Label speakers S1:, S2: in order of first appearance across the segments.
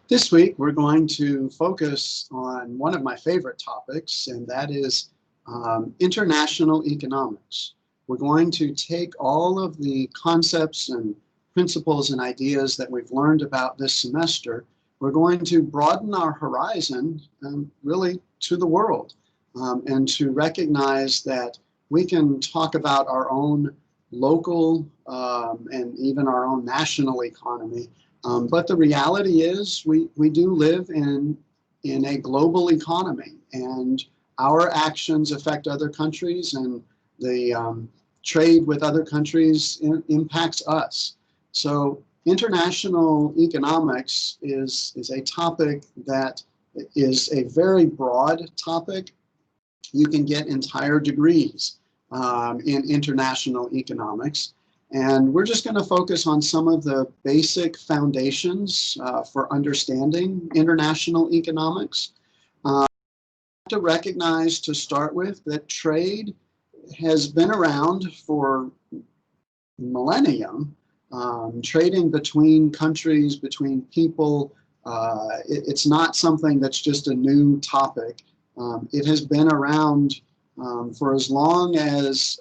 S1: This week, we're going to focus on one of my favorite topics, and that is international economics. We're going to take all of the concepts and principles and ideas that we've learned about this semester. We're going to broaden our horizon really to the world and to recognize that we can talk about our own local and even our own national economy. But the reality is we do live in a global economy, and our actions affect other countries, and the trade with other countries impacts us. So international economics is a topic that is a very broad topic. You can get entire degrees in international economics. And we're just going to focus on some of the basic foundations for understanding international economics. To recognize to start with that trade has been around for millennium. Trading between countries, between people, it's not something that's just a new topic. It has been around for as long as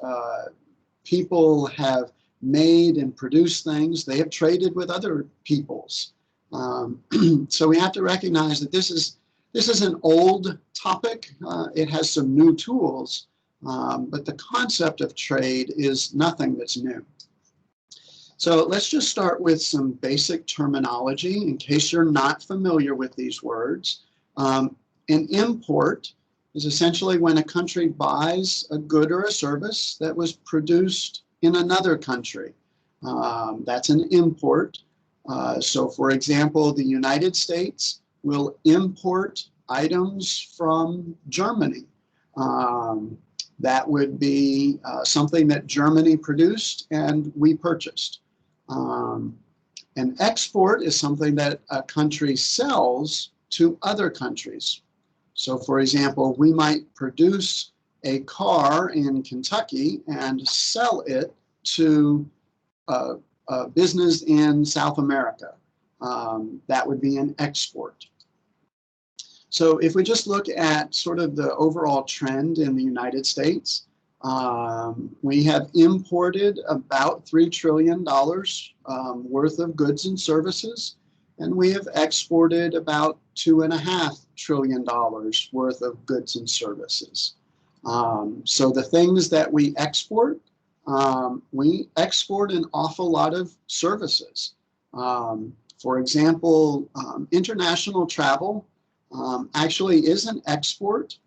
S1: people have made and produced things. They have traded with other peoples. So we have to recognize that this is an old topic. It has some new tools, but the concept of trade is nothing that's new. So let's just start with some basic terminology in case you're not familiar with these words. An import is essentially when a country buys a good or a service that was produced in another country. That's an import. So for example, the United States will import items from Germany. That would be something that Germany produced and we purchased. An export is something that a country sells to other countries. So for example, we might produce a car in Kentucky and sell it to a business in South America. That would be an export. So if we just look at sort of the overall trend in the United States, we have imported about $3 trillion worth of goods and services, and we have exported about $2.5 trillion worth of goods and services. So the things that we export an awful lot of services. For example, international travel actually is an export.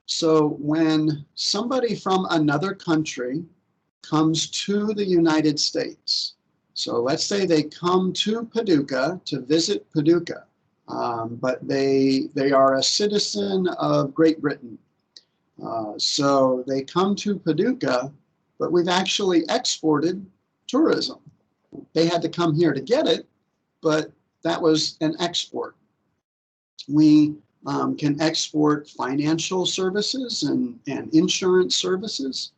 S1: So when somebody from another country comes to the United States, so let's say they come to Paducah to visit Paducah, but they are a citizen of Great Britain. So they come to Paducah, but we've actually exported tourism. They had to come here to get it, but that was an export. We can export financial services and insurance services.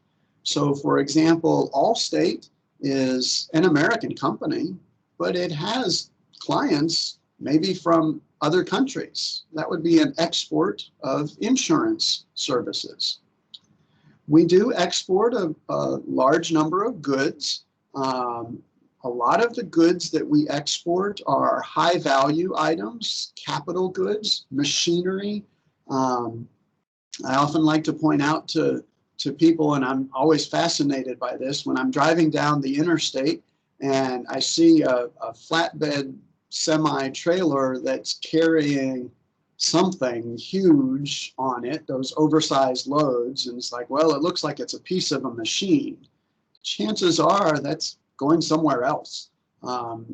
S1: So for example, Allstate is an American company, but it has clients maybe from other countries. That would be an export of insurance services. We do export a large number of goods. A lot of the goods that we export are high value items, capital goods, machinery. I often like to point out to people, and I'm always fascinated by this, when I'm driving down the interstate and I see a flatbed semi-trailer that's carrying something huge on it, those oversized loads, and it's like, well, it looks like it's a piece of a machine. Chances are that's going somewhere else.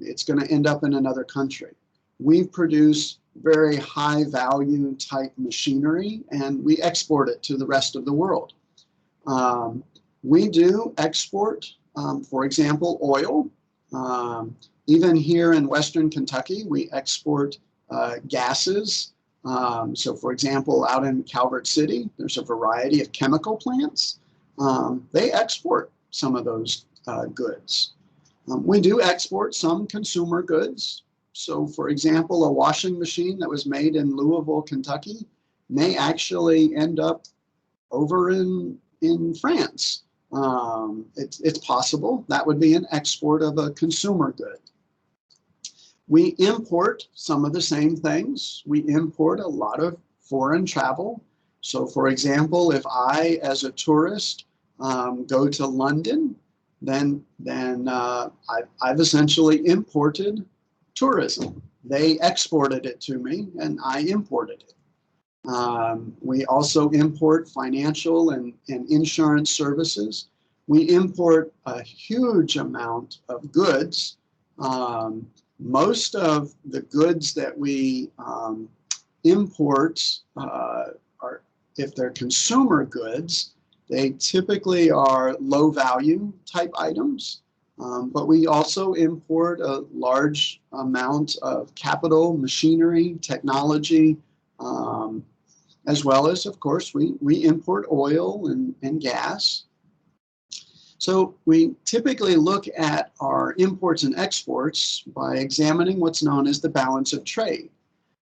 S1: It's going to end up in another country. We produce very high value type machinery and we export it to the rest of the world. We do export, for example, oil. Even here in Western Kentucky, we export gases. So for example, out in Calvert City, there's a variety of chemical plants. They export some of those goods. We do export some consumer goods. So for example, a washing machine that was made in Louisville, Kentucky may actually end up over in France. It's possible. That would be an export of a consumer good. We import some of the same things. We import a lot of foreign travel. So for example, if I, as a tourist, go to London, then I've essentially imported tourism. They exported it to me and I imported it. We also import financial and insurance services. We import a huge amount of goods. Most of the goods that we import are, if they're consumer goods, they typically are low value type items. But we also import a large amount of capital, machinery, technology, as well as, of course, we import oil and gas. So we typically look at our imports and exports by examining what's known as the balance of trade.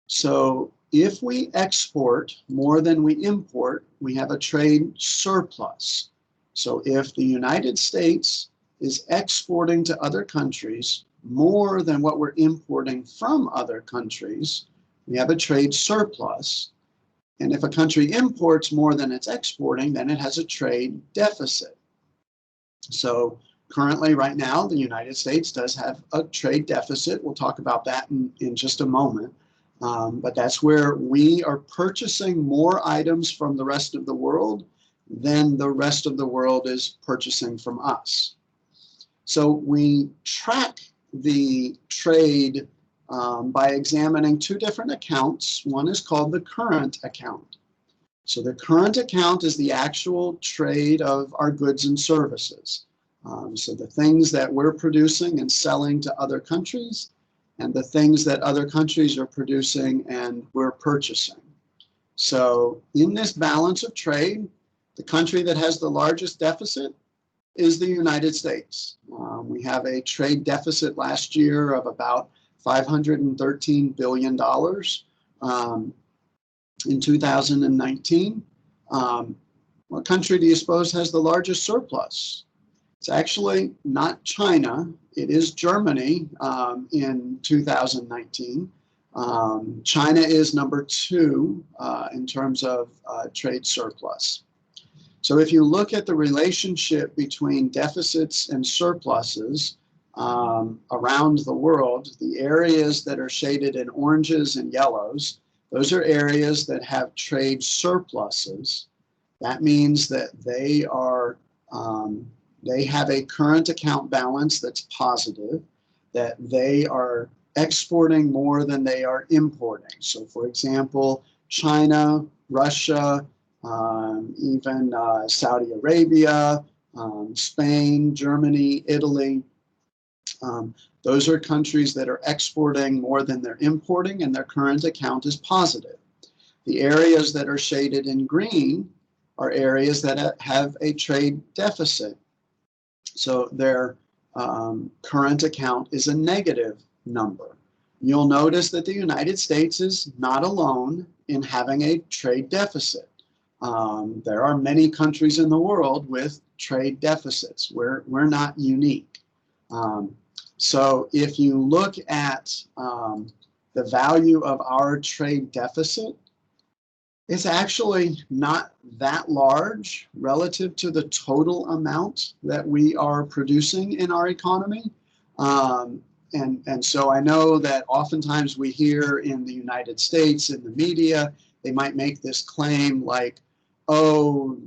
S1: So if we export more than we import, we have a trade surplus. So if the United States is exporting to other countries more than what we're importing from other countries, we have a trade surplus. And if a country imports more than it's exporting, then it has a trade deficit. So currently, right now, the United States does have a trade deficit. We'll talk about that in just a moment. But that's where we are purchasing more items from the rest of the world than the rest of the world is purchasing from us. So we track the trade by examining two different accounts. One is called the current account. So the current account is the actual trade of our goods and services. So the things that we're producing and selling to other countries, and the things that other countries are producing and we're purchasing. So in this balance of trade, the country that has the largest deficit is the United States. We have a trade deficit last year of about $513 billion. In 2019, what country do you suppose has the largest surplus? It's actually not China. It is Germany in 2019. China is number 2 in terms of trade surplus. So if you look at the relationship between deficits and surpluses around the world, the areas that are shaded in oranges and yellows, those are areas that have trade surpluses. That means that they are they have a current account balance that's positive, that they are exporting more than they are importing. So for example, China, Russia, even Saudi Arabia, Spain, Germany, Italy. Those are countries that are exporting more than they're importing, and their current account is positive. The areas that are shaded in green are areas that have a trade deficit. So their current account is a negative number. You'll notice that the United States is not alone in having a trade deficit. There are many countries in the world with trade deficits. We're not unique. So if you look at the value of our trade deficit, it's actually not that large relative to the total amount that we are producing in our economy. And so I know that oftentimes we hear in the United States, in the media, they might make this claim like, oh,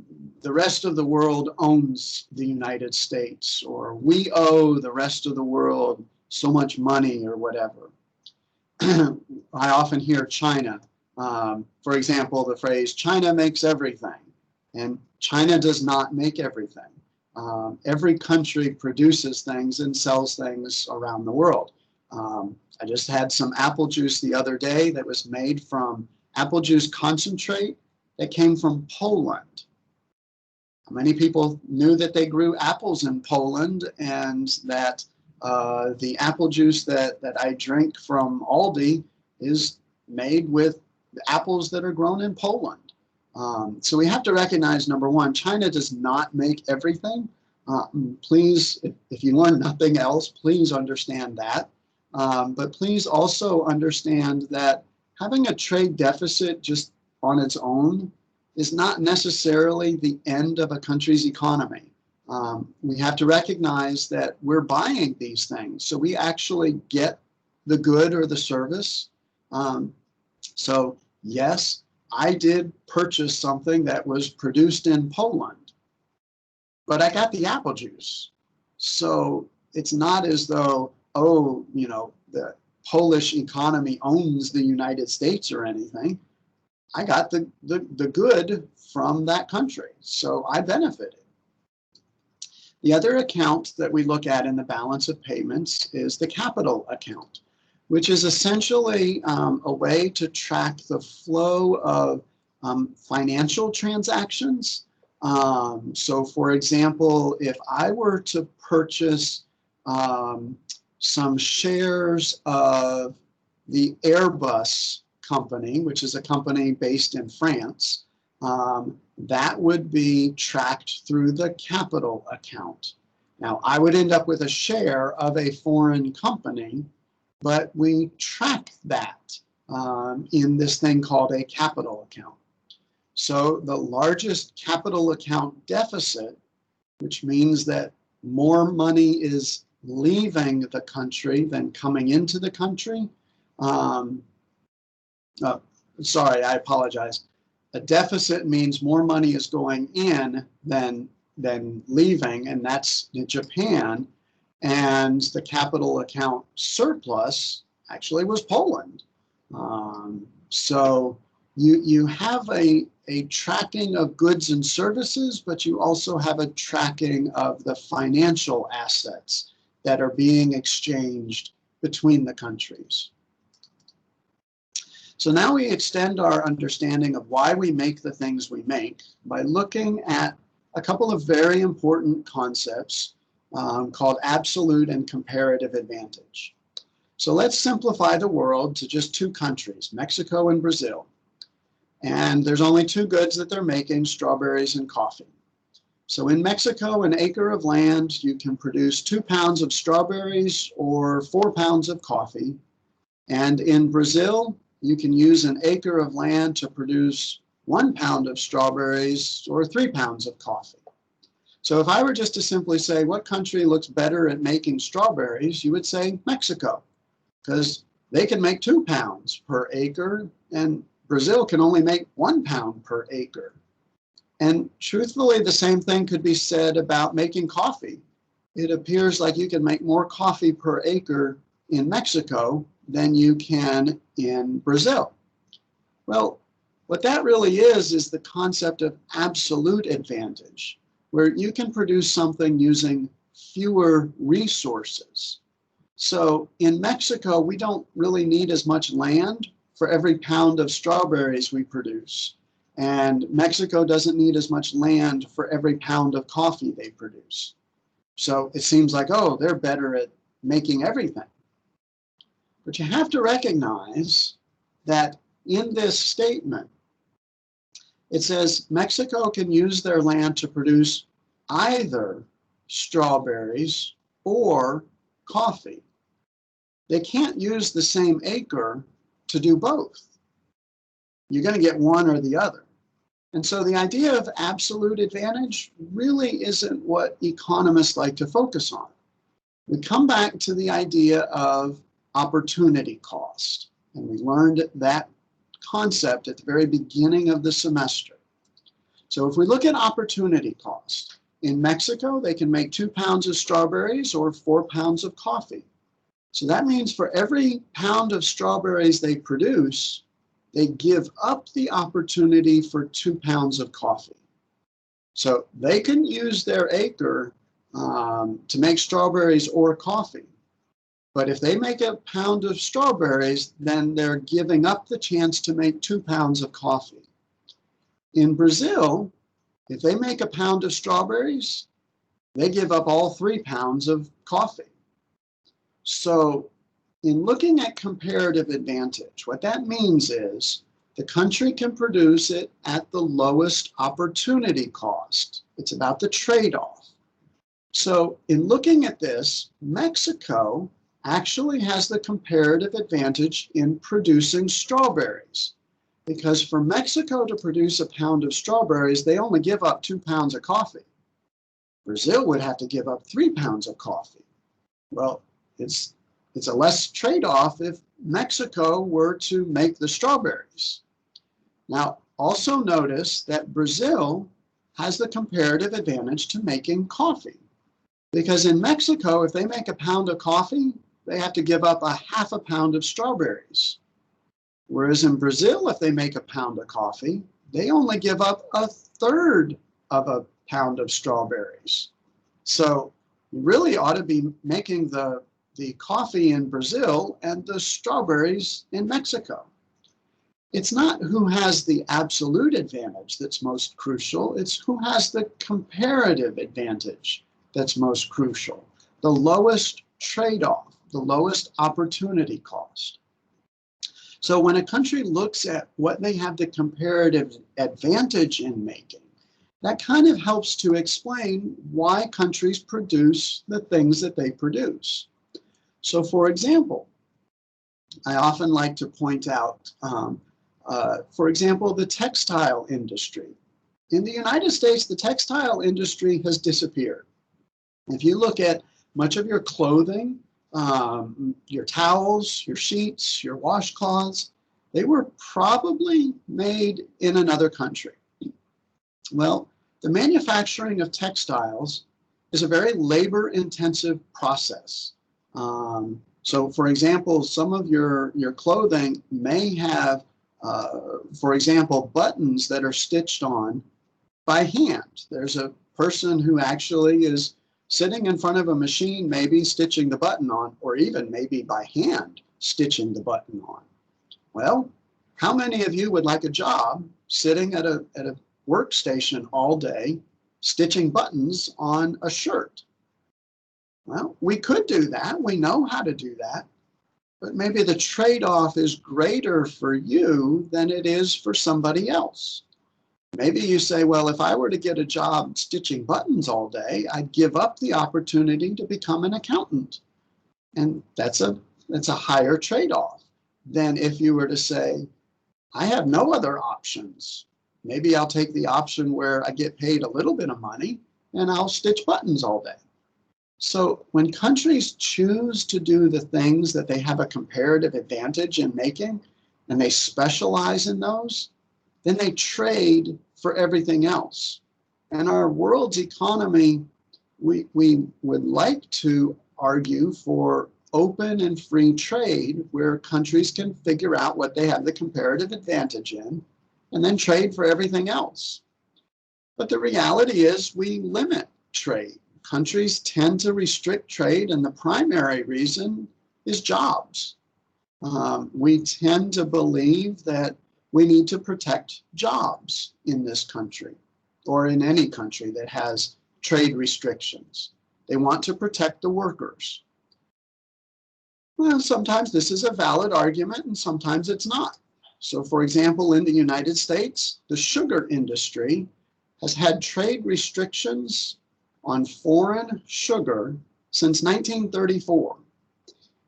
S1: the rest of the world owns the United States, or we owe the rest of the world so much money or whatever. I often hear China. For example, the phrase, China makes everything. And China does not make everything. Every country produces things and sells things around the world. I just had some apple juice the other day that was made from apple juice concentrate that came from Poland. Many people knew that they grew apples in Poland and that The apple juice that I drink from Aldi is made with apples that are grown in Poland. So we have to recognize, number one, China does not make everything. Please, if you learn nothing else, please understand that. But please also understand that having a trade deficit just on its own is not necessarily the end of a country's economy. We have to recognize that we're buying these things, so we actually get the good or the service. So yes, I did purchase something that was produced in Poland, but I got the apple juice. So it's not as though, oh, you know, the Polish economy owns the United States or anything. I got the good from that country, so I benefited. The other account that we look at in the balance of payments is the capital account, which is essentially a way to track the flow of financial transactions. So for example, if I were to purchase some shares of the Airbus company, which is a company based in France, that would be tracked through the capital account. Now, I would end up with a share of a foreign company, but we track that in this thing called a capital account. So the largest capital account deficit, which means that more money is leaving the country than coming into the country. Sorry, I apologize. A deficit means more money is going in than leaving, and that's in Japan. And the capital account surplus actually was Poland. So you have a tracking of goods and services, but you also have a tracking of the financial assets that are being exchanged between the countries. So now we extend our understanding of why we make the things we make by looking at a couple of very important concepts called absolute and comparative advantage. So let's simplify the world to just two countries, Mexico and Brazil. And there's only two goods that they're making, strawberries and coffee. So in Mexico, an acre of land, you can produce 2 pounds of strawberries or 4 pounds of coffee. And in Brazil, you can use an acre of land to produce 1 pound of strawberries or 3 pounds of coffee. So if I were just to simply say, what country looks better at making strawberries, you would say Mexico, because they can make 2 pounds per acre, and Brazil can only make 1 pound per acre. And truthfully, the same thing could be said about making coffee. It appears like you can make more coffee per acre in Mexico than you can in Brazil. Well, what that really is the concept of absolute advantage, where you can produce something using fewer resources. So in Mexico, we don't really need as much land for every pound of strawberries we produce. And Mexico doesn't need as much land for every pound of coffee they produce. So it seems like, oh, they're better at making everything. But you have to recognize that in this statement, it says Mexico can use their land to produce either strawberries or coffee. They can't use the same acre to do both. You're going to get one or the other. And so the idea of absolute advantage really isn't what economists like to focus on. We come back to the idea of opportunity cost. And we learned that concept at the very beginning of the semester. So if we look at opportunity cost, in Mexico, they can make 2 pounds of strawberries or 4 pounds of coffee. So that means for every pound of strawberries they produce, they give up the opportunity for 2 pounds of coffee. So they can use their acre to make strawberries or coffee. But if they make a pound of strawberries, then they're giving up the chance to make 2 pounds of coffee. In Brazil, if they make a pound of strawberries, they give up all 3 pounds of coffee. So in looking at comparative advantage, what that means is the country can produce it at the lowest opportunity cost. It's about the trade-off. So in looking at this, Mexico actually has the comparative advantage in producing strawberries, because for Mexico to produce a pound of strawberries, they only give up 2 pounds of coffee. Brazil would have to give up 3 pounds of coffee. Well, it's a less trade-off if Mexico were to make the strawberries. Now, also notice that Brazil has the comparative advantage to making coffee, because in Mexico, if they make a pound of coffee, they have to give up a half a pound of strawberries. Whereas in Brazil, if they make a pound of coffee, they only give up a third of a pound of strawberries. So you really ought to be making the coffee in Brazil and the strawberries in Mexico. It's not who has the absolute advantage that's most crucial, it's who has the comparative advantage that's most crucial. The lowest trade-off, the lowest opportunity cost. So when a country looks at what they have the comparative advantage in making, that kind of helps to explain why countries produce the things that they produce. So for example, I often like to point out, for example, the textile industry. In the United States, the textile industry has disappeared. If you look at much of your clothing, your towels, your sheets, your washcloths, they were probably made in another country. Well, the manufacturing of textiles is a very labor-intensive process. So, for example, some of your clothing may have, for example, buttons that are stitched on by hand. There's a person who actually is sitting in front of a machine, maybe stitching the button on, or even maybe by hand stitching the button on. Well, how many of you would like a job sitting at a workstation all day stitching buttons on a shirt? Well, we could do that. We know how to do that. But maybe the trade-off is greater for you than it is for somebody else. Maybe you say, well, if I were to get a job stitching buttons all day, I'd give up the opportunity to become an accountant. And that's a higher trade-off than if you were to say, I have no other options. Maybe I'll take the option where I get paid a little bit of money and I'll stitch buttons all day. So when countries choose to do the things that they have a comparative advantage in making, and they specialize in those, then they trade for everything else. And our world's economy, we would like to argue for open and free trade where countries can figure out what they have the comparative advantage in and then trade for everything else. But the reality is we limit trade. Countries tend to restrict trade, and the primary reason is jobs. We tend to believe that we need to protect jobs in this country or in any country that has trade restrictions. They want to protect the workers. Well, sometimes this is a valid argument and sometimes it's not. So for example, in the United States, the sugar industry has had trade restrictions on foreign sugar since 1934.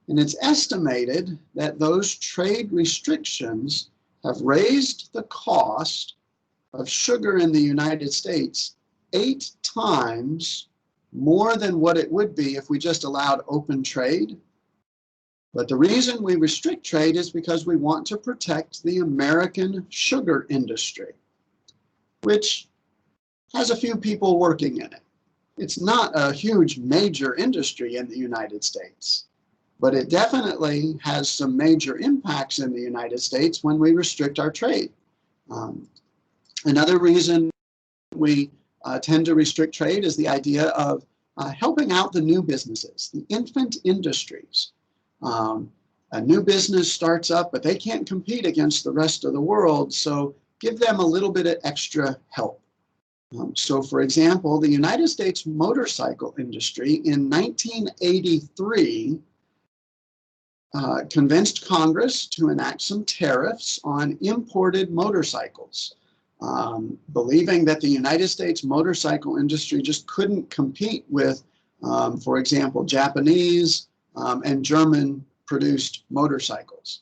S1: And it's estimated that those trade restrictions have raised the cost of sugar in the United States 8 times more than what it would be if we just allowed open trade. But the reason we restrict trade is because we want to protect the American sugar industry, which has a few people working in it. It's not a huge major industry in the United States, but it definitely has some major impacts in the United States when we restrict our trade. Another reason we tend to restrict trade is the idea of helping out the new businesses, the infant industries. A new business starts up, but they can't compete against the rest of the world, so give them a little bit of extra help. So for example, the United States motorcycle industry in 1983 convinced Congress to enact some tariffs on imported motorcycles, believing that the United States motorcycle industry just couldn't compete with, for example, Japanese and German produced motorcycles.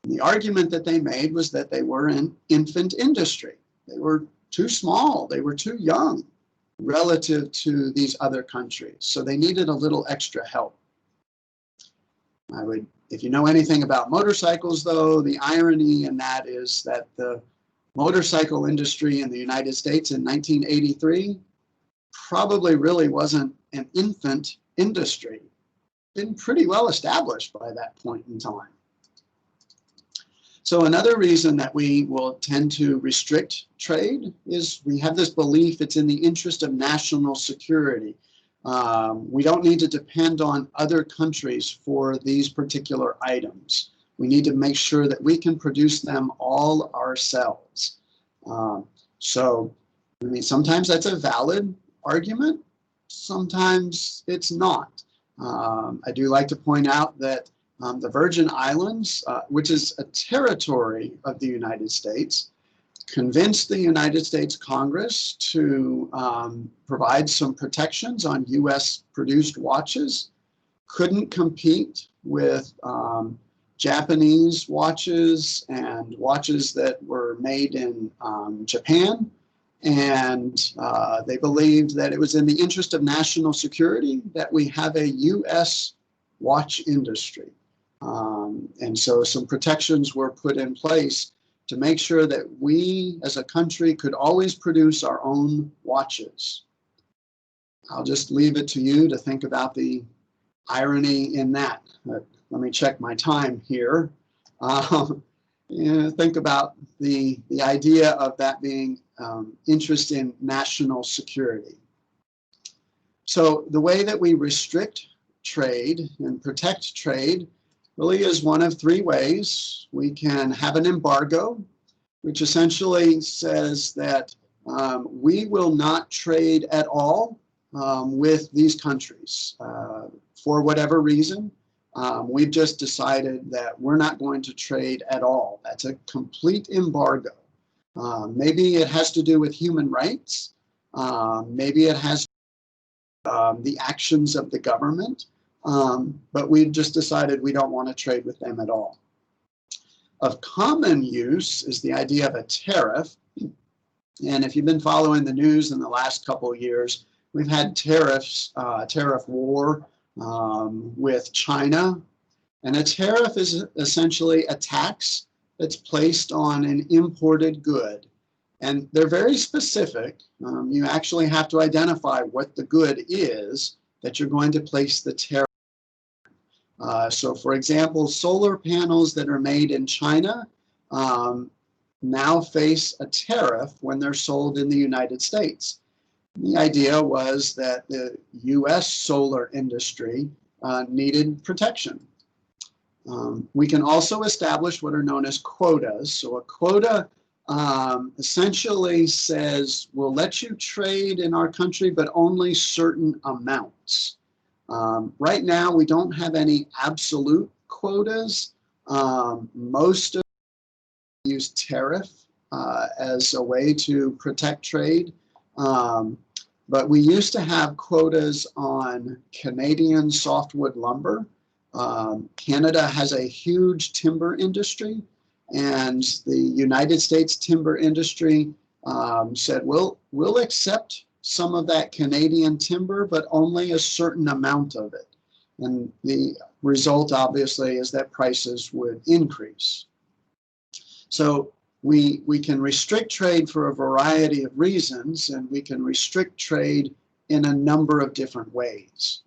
S1: And the argument that they made was that they were an infant industry. They were too small, they were too young relative to these other countries. So they needed a little extra help. If you know anything about motorcycles, though, the irony in that is that the motorcycle industry in the United States in 1983 probably really wasn't an infant industry. Been pretty well established by that point in time. So another reason that we will tend to restrict trade is we have this belief it's in the interest of national security. We don't need to depend on other countries for these particular items. We need to make sure that we can produce them all ourselves. Sometimes that's a valid argument, sometimes it's not. I do like to point out that the Virgin Islands, which is a territory of the United States, convinced the United States Congress to provide some protections on US produced watches, couldn't compete with Japanese watches and watches that were made in Japan. And they believed that it was in the interest of national security that we have a US watch industry. And so some protections were put in place to make sure that we as a country could always produce our own watches. I'll just leave it to you to think about the irony in that. Let me check my time here. Think about the idea of that being interest in national security. So the way that we restrict trade and protect trade really is one of three ways. We can have an embargo, which essentially says that we will not trade at all with these countries for whatever reason. We've just decided that we're not going to trade at all. That's a complete embargo. Maybe it has to do with human rights. Maybe it has the actions of the government. But we've just decided we don't want to trade with them at all. Of common use is the idea of a tariff. And if you've been following the news in the last couple of years, we've had tariff war with China. And a tariff is essentially a tax that's placed on an imported good. And they're very specific. You actually have to identify what the good is that you're going to place the tariff. So for example, solar panels that are made in China now face a tariff when they're sold in the United States. The idea was that the US solar industry needed protection. We can also establish what are known as quotas. So a quota essentially says we'll let you trade in our country, but only certain amounts. Right now, we don't have any absolute quotas. Most of them use tariff as a way to protect trade. But we used to have quotas on Canadian softwood lumber. Canada has a huge timber industry, and the United States timber industry said, we'll accept some of that Canadian timber, but only a certain amount of it. And the result, obviously, is that prices would increase. So we can restrict trade for a variety of reasons, and we can restrict trade in a number of different ways.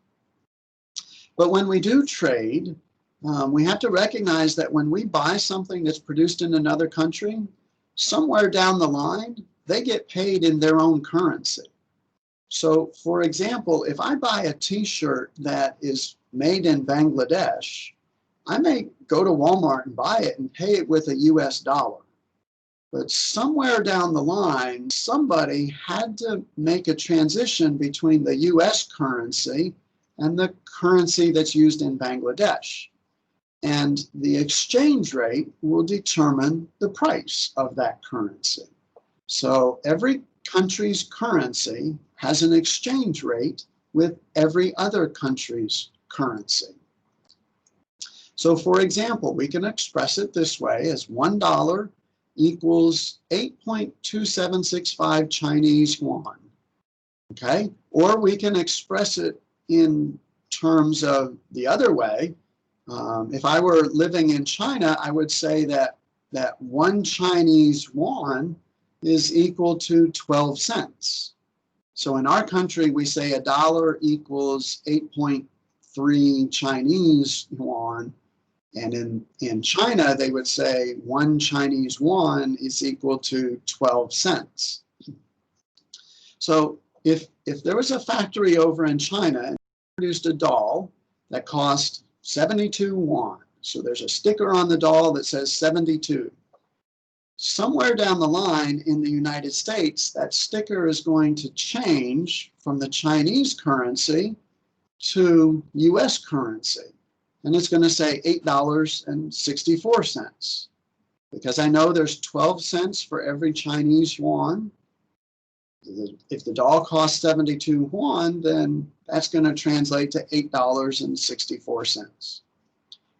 S1: But when we do trade, we have to recognize that when we buy something that's produced in another country, somewhere down the line, they get paid in their own currency. So, for example, if I buy a t-shirt that is made in Bangladesh, I may go to Walmart and buy it and pay it with a US dollar. But somewhere down the line, somebody had to make a transition between the US currency and the currency that's used in Bangladesh. and the exchange rate will determine the price of that currency. So every country's currency has an exchange rate with every other country's currency. So for example, we can express it this way as $1 equals 8.2765 Chinese yuan. Okay? Or we can express it in terms of the other way. If I were living in China, I would say that 1 Chinese yuan is equal to 12 cents. So in our country, we say $1 equals 8.3 Chinese yuan. And in China, they would say 1 Chinese yuan is equal to 12 cents. So if there was a factory over in China and produced a doll that cost 72 yuan, so there's a sticker on the doll that says 72. Somewhere down the line in the United States, that sticker is going to change from the Chinese currency to US currency. And it's going to say $8.64. Because I know there's 12 cents for every Chinese yuan. If the doll costs 72 yuan, then that's going to translate to $8.64.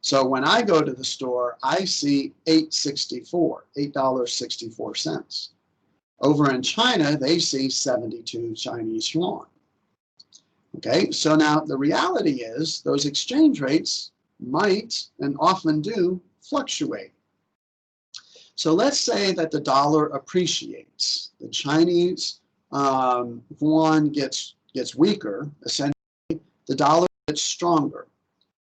S1: So when I go to the store, I see $8.64. Over in China, they see 72 Chinese yuan. Okay, so now the reality is those exchange rates might and often do fluctuate. So let's say that the dollar appreciates. The Chinese yuan gets weaker, essentially, the dollar gets stronger.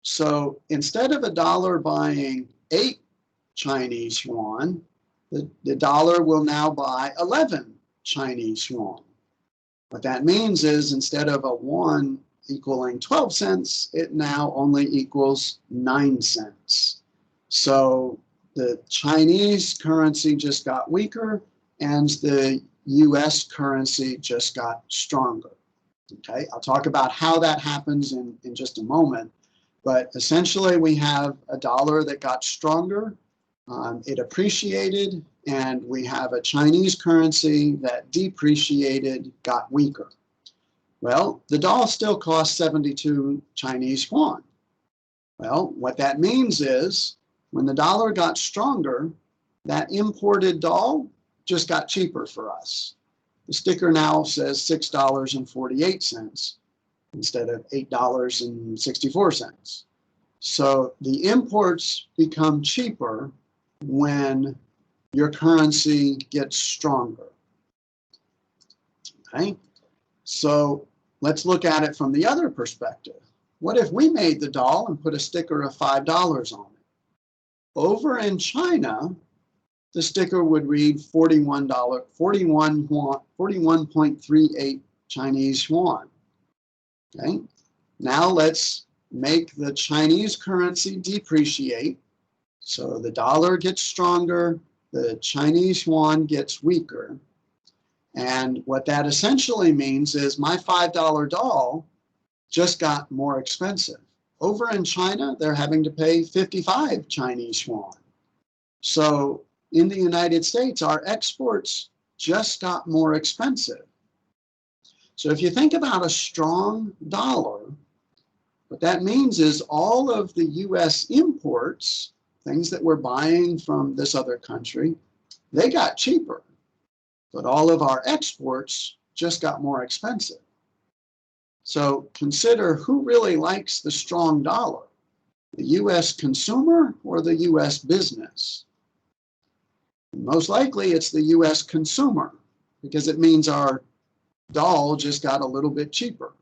S1: So instead of a dollar buying 8 Chinese yuan, the dollar will now buy 11 Chinese yuan. What that means is instead of a 1 equaling 12 cents, it now only equals 9 cents. So the Chinese currency just got weaker and the US currency just got stronger. Okay, I'll talk about how that happens in just a moment. But essentially, we have a dollar that got stronger, it appreciated, and we have a Chinese currency that depreciated, got weaker. Well, the doll still costs 72 Chinese yuan. Well, what that means is when the dollar got stronger, that imported doll just got cheaper for us. The sticker now says $6.48. Instead of $8.64. So the imports become cheaper when your currency gets stronger. Okay, so let's look at it from the other perspective. What if we made the doll and put a sticker of $5 on it? Over in China, the sticker would read $41.38 Chinese yuan. Okay, now let's make the Chinese currency depreciate. So the dollar gets stronger, the Chinese yuan gets weaker. And what that essentially means is my $5 doll just got more expensive. Over in China, they're having to pay 55 Chinese yuan. So in the United States, our exports just got more expensive. So if you think about a strong dollar, what that means is all of the US imports, things that we're buying from this other country, they got cheaper. But all of our exports just got more expensive. So consider who really likes the strong dollar, the US consumer or the US business? Most likely it's the US consumer, because it means our doll just got a little bit cheaper.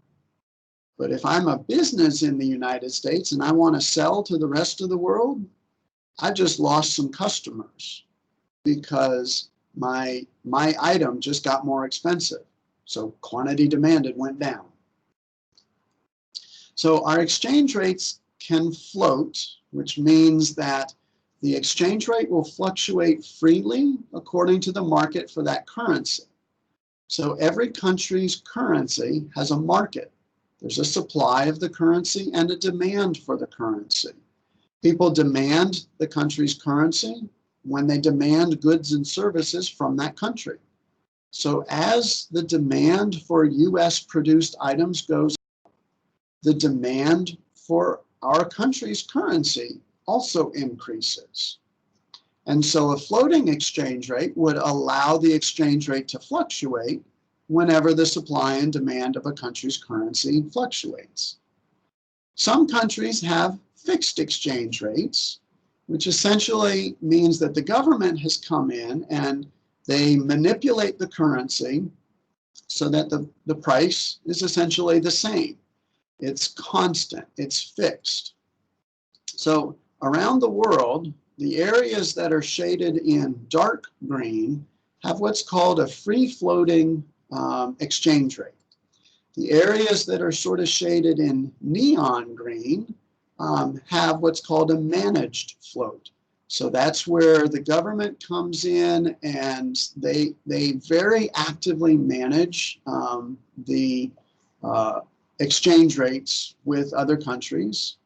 S1: But if I'm a business in the United States and I want to sell to the rest of the world, I just lost some customers because my item just got more expensive. So quantity demanded went down. So our exchange rates can float, which means that the exchange rate will fluctuate freely according to the market for that currency. So every country's currency has a market. There's a supply of the currency and a demand for the currency. People demand the country's currency when they demand goods and services from that country. So as the demand for US produced items goes up, the demand for our country's currency also increases. And so a floating exchange rate would allow the exchange rate to fluctuate whenever the supply and demand of a country's currency fluctuates. Some countries have fixed exchange rates, which essentially means that the government has come in and they manipulate the currency so that the price is essentially the same. It's constant, it's fixed. So around the world, the areas that are shaded in dark green have what's called a free-floating exchange rate. The areas that are sort of shaded in neon green have what's called a managed float. So that's where the government comes in and they very actively manage the exchange rates with other countries.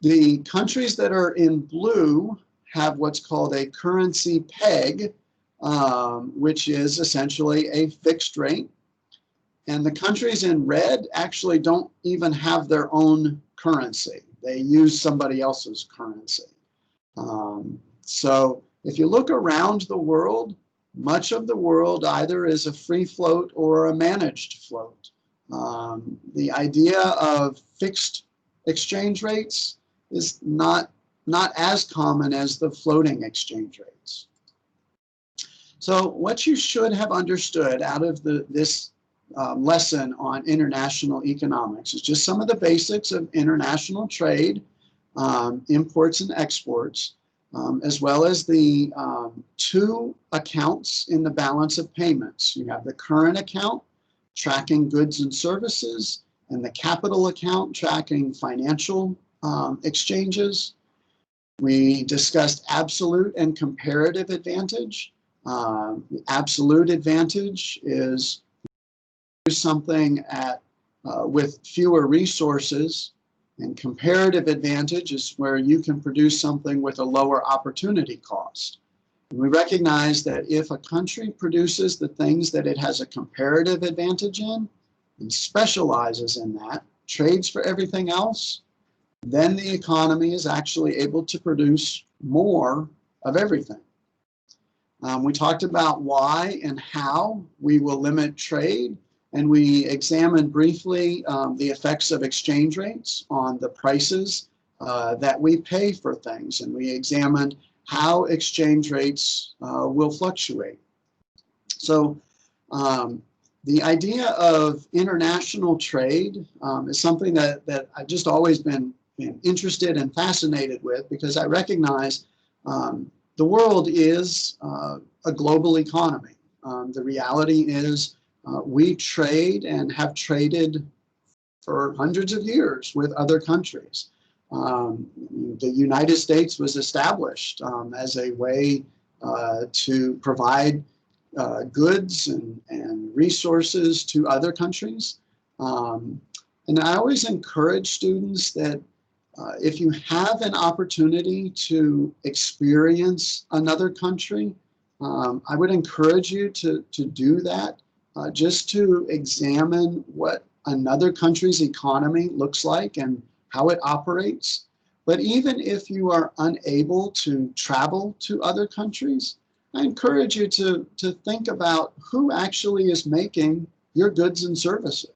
S1: The countries that are in blue have what's called a currency peg, which is essentially a fixed rate. And the countries in red actually don't even have their own currency. They use somebody else's currency. So if you look around the world, much of the world either is a free float or a managed float. The idea of fixed exchange rates is not as common as the floating exchange rates. So what you should have understood out of this lesson on international economics is just some of the basics of international trade, imports and exports, as well as the two accounts in the balance of payments. You have the current account tracking goods and services, and the capital account tracking financial exchanges. We discussed absolute and comparative advantage. The absolute advantage is something with fewer resources, and comparative advantage is where you can produce something with a lower opportunity cost. And we recognize that if a country produces the things that it has a comparative advantage in and specializes in that, trades for everything else, then the economy is actually able to produce more of everything. We talked about why and how we will limit trade, and we examined briefly the effects of exchange rates on the prices that we pay for things, and we examined how exchange rates will fluctuate. So the idea of international trade is something that I've just always been interested and fascinated with, because I recognize the world is a global economy. The reality is we trade and have traded for hundreds of years with other countries. The United States was established as a way to provide goods and resources to other countries. And I always encourage students that if you have an opportunity to experience another country, I would encourage you to do that, just to examine what another country's economy looks like and how it operates. But even if you are unable to travel to other countries, I encourage you to think about who actually is making your goods and services.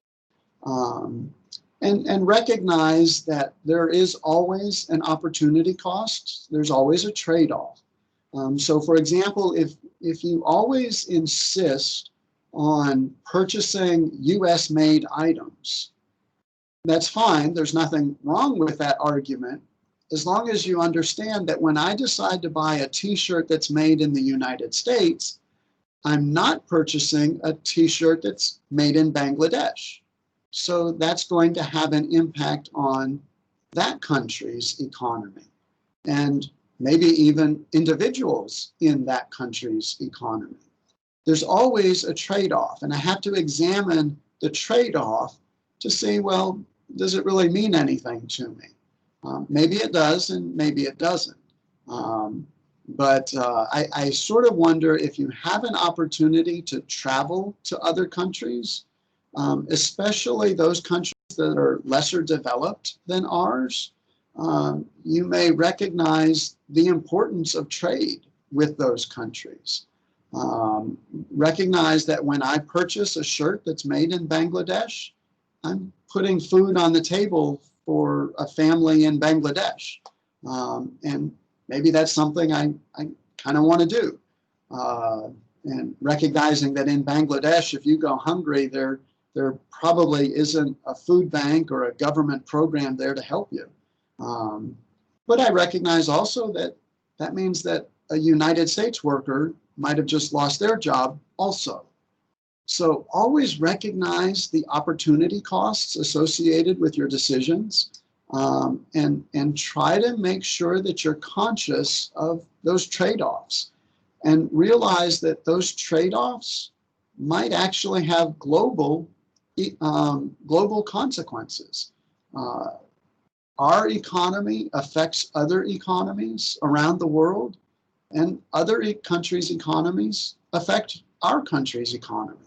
S1: And recognize that there is always an opportunity cost. There's always a trade-off. So for example, if you always insist on purchasing US-made items, that's fine. There's nothing wrong with that argument, as long as you understand that when I decide to buy a t-shirt that's made in the United States, I'm not purchasing a t-shirt that's made in Bangladesh. So that's going to have an impact on that country's economy, and maybe even individuals in that country's economy. There's always a trade-off, and I have to examine the trade-off to see, well, does it really mean anything to me? Maybe it does, and maybe it doesn't. But I sort of wonder if you have an opportunity to travel to other countries, especially those countries that are lesser developed than ours, you may recognize the importance of trade with those countries. Recognize that when I purchase a shirt that's made in Bangladesh, I'm putting food on the table for a family in Bangladesh. And maybe that's something I kind of want to do. And recognizing that in Bangladesh, if you go hungry, there probably isn't a food bank or a government program there to help you. But I recognize also that that means that a United States worker might have just lost their job also. So always recognize the opportunity costs associated with your decisions, and try to make sure that you're conscious of those trade-offs and realize that those trade-offs might actually have global consequences. Our economy affects other economies around the world, and other countries' economies affect our country's economy.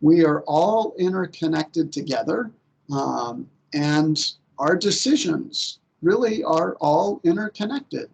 S1: We are all interconnected together, and our decisions really are all interconnected.